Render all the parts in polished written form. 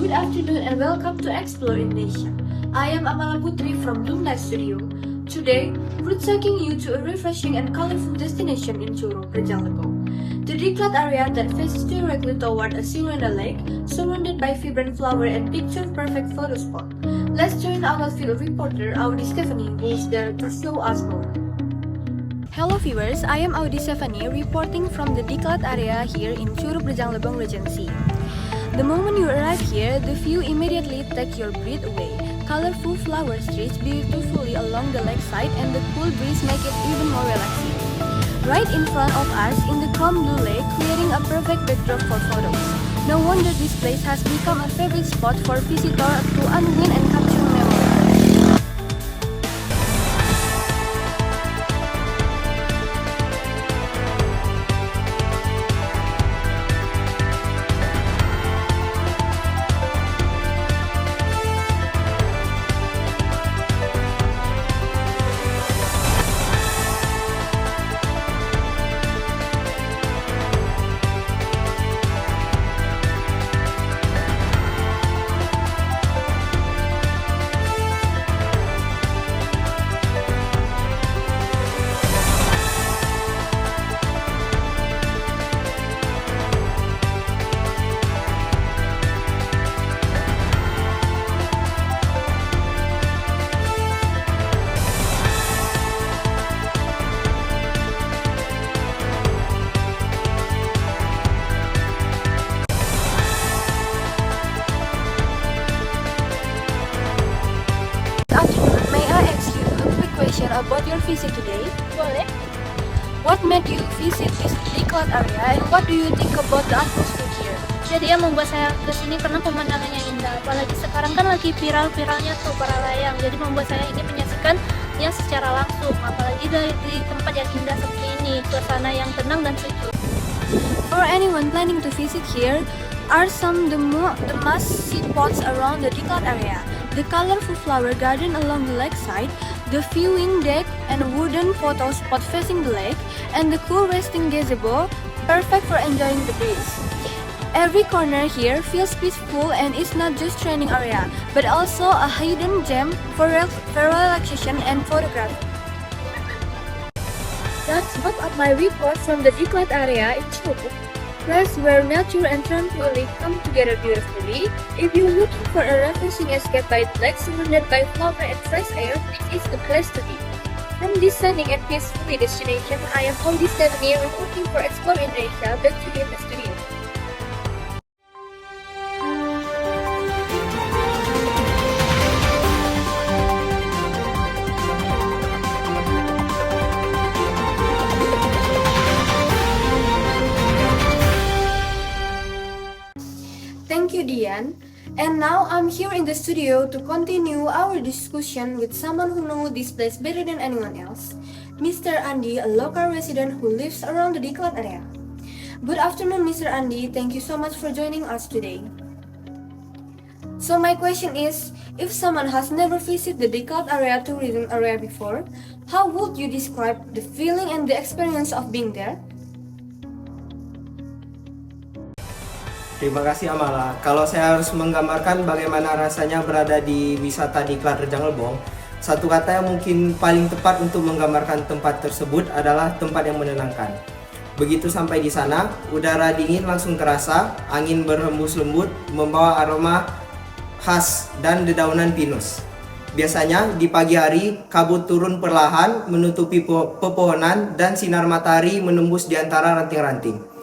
Good afternoon and welcome to Explore Indonesia. I am Amala Putri from Bloomlight Studio. Today, we're taking you to a refreshing and colorful destination in Curug, Rejang Lebong. The Diklat area that faces directly toward a Sirena lake, surrounded by vibrant flower and picture-perfect photo spot. Let's join our field reporter Audi Stephanie, who is there to show us more. Hello viewers, I am Audi Stephanie reporting from the Diklat area here in Curug Rejang Lebong Regency. The moment you arrive here, the view immediately takes your breath away. Colorful flower streets beautifully along the lakeside and the cool breeze make it even more relaxing. Right in front of us in the calm blue lake, creating a perfect backdrop for photos. No wonder this place has become a favorite spot for visitors to unwind and capture memories. May I ask you a quick question about your visit today? Boleh. What made you visit this Diklat area and what do you think about the atmosphere here? Jadi yang membuat saya kesini karena pemandangannya indah. Apalagi sekarang kan lagi viral-viralnya tuh para layang. Jadi membuat saya ingin menyaksikannya secara langsung. Apalagi di tempat yang indah seperti ini, suasana yang tenang dan sejuk. For anyone planning to visit here, are some the must-see spots around the Diklat area. The colorful flower garden along the lakeside, the viewing deck and wooden photo spot facing the lake, and the cool resting gazebo, perfect for enjoying the breeze. Every corner here feels peaceful and is not just training area, but also a hidden gem for relaxation and photography. That's what up my report from the Diklat area in Curug. Place where nature and tranquility come together beautifully. If you're looking for a refreshing escape by the lake surrounded by flower and fresh air, this is the place to be. From this sunny and peaceful destination, I am Audi Stephanie reporting for Explore Indonesia. Back to you in the studio. Thank you, Dian. And now I'm here in the studio to continue our discussion with someone who knows this place better than anyone else, Mr. Andi, a local resident who lives around the Diklat area. Good afternoon, Mr. Andi. Thank you so much for joining us today. So my question is, if someone has never visited the Diklat area tourism area before, how would you describe the feeling and the experience of being there? Terima kasih Amala. Kalau saya harus menggambarkan bagaimana rasanya berada di wisata Diklat Rejang Lebong, satu kata yang mungkin paling tepat untuk menggambarkan tempat tersebut adalah tempat yang menenangkan. Begitu sampai di sana, udara dingin langsung terasa, angin berhembus lembut, membawa aroma khas dan dedaunan pinus. Biasanya di pagi hari, kabut turun perlahan menutupi pepohonan dan sinar matahari menembus di antara ranting-ranting.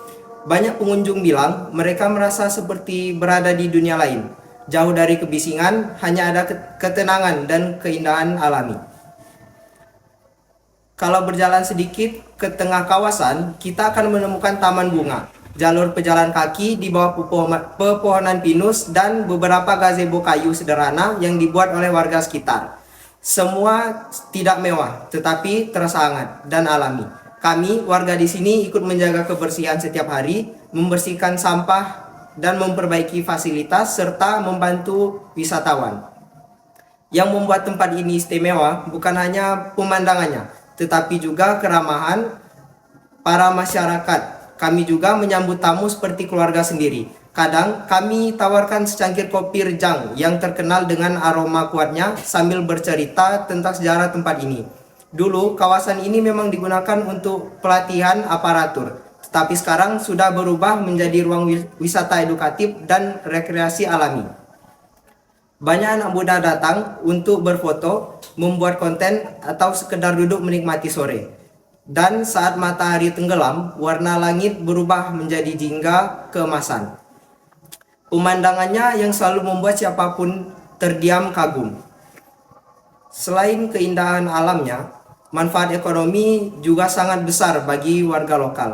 Banyak pengunjung bilang mereka merasa seperti berada di dunia lain. Jauh dari kebisingan, hanya ada ketenangan dan keindahan alami. Kalau berjalan sedikit ke tengah kawasan, kita akan menemukan taman bunga, jalur pejalan kaki di bawah pepohonan pinus, dan beberapa gazebo kayu sederhana yang dibuat oleh warga sekitar. Semua tidak mewah, tetapi terasa hangat dan alami. Kami, warga di sini, ikut menjaga kebersihan setiap hari, membersihkan sampah, dan memperbaiki fasilitas, serta membantu wisatawan. Yang membuat tempat ini istimewa bukan hanya pemandangannya, tetapi juga keramahan para masyarakat. Kami juga menyambut tamu seperti keluarga sendiri. Kadang kami tawarkan secangkir kopi Rejang yang terkenal dengan aroma kuatnya sambil bercerita tentang sejarah tempat ini. Dulu kawasan ini memang digunakan untuk pelatihan aparatur, tetapi sekarang sudah berubah menjadi ruang wisata edukatif dan rekreasi alami. Banyak anak muda datang untuk berfoto, membuat konten, atau sekedar duduk menikmati sore. Dan saat matahari tenggelam, warna langit berubah menjadi jingga keemasan. Pemandangannya yang selalu membuat siapapun terdiam kagum. Selain keindahan alamnya, manfaat ekonomi juga sangat besar bagi warga lokal.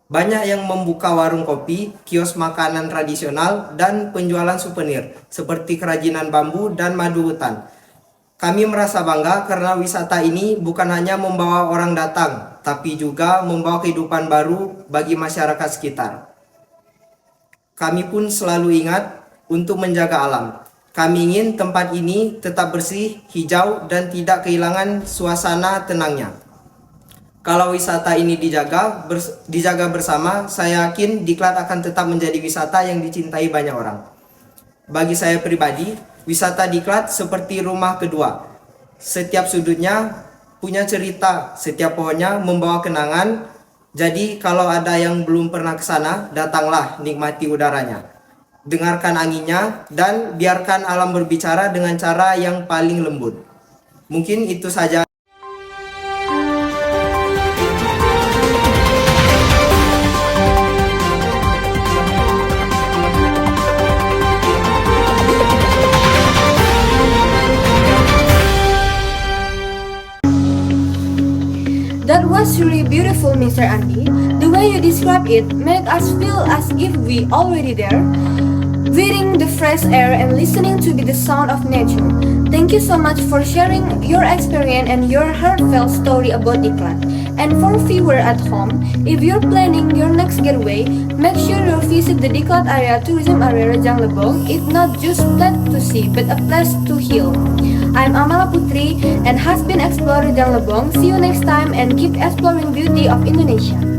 Banyak yang membuka warung kopi, kios makanan tradisional, dan penjualan souvenir seperti kerajinan bambu dan madu hutan. Kami merasa bangga karena wisata ini bukan hanya membawa orang datang, tapi juga membawa kehidupan baru bagi masyarakat sekitar. Kami pun selalu ingat untuk menjaga alam. Kami ingin tempat ini tetap bersih, hijau, dan tidak kehilangan suasana tenangnya. Kalau wisata ini dijaga bersama, saya yakin Diklat akan tetap menjadi wisata yang dicintai banyak orang. Bagi saya pribadi, wisata Diklat seperti rumah kedua. Setiap sudutnya punya cerita, setiap pohonnya membawa kenangan. Jadi kalau ada yang belum pernah ke sana, datanglah, nikmati udaranya. Dengarkan anginnya dan biarkan alam berbicara dengan cara yang paling lembut. Mungkin itu saja. That was really beautiful, Mr. Andy. The way you describe it made us feel as if we already there, breathing the fresh air and listening to the sound of nature. Thank you so much for sharing your experience and your heartfelt story about Diklat. And for viewers at home, if you're planning your next getaway, make sure you visit the Diklat area tourism area Rejang Lebong. It's not just a place to see, but a place to heal. I'm Amala Putri and has been exploring Rejang Lebong. See you next time and keep exploring beauty of Indonesia.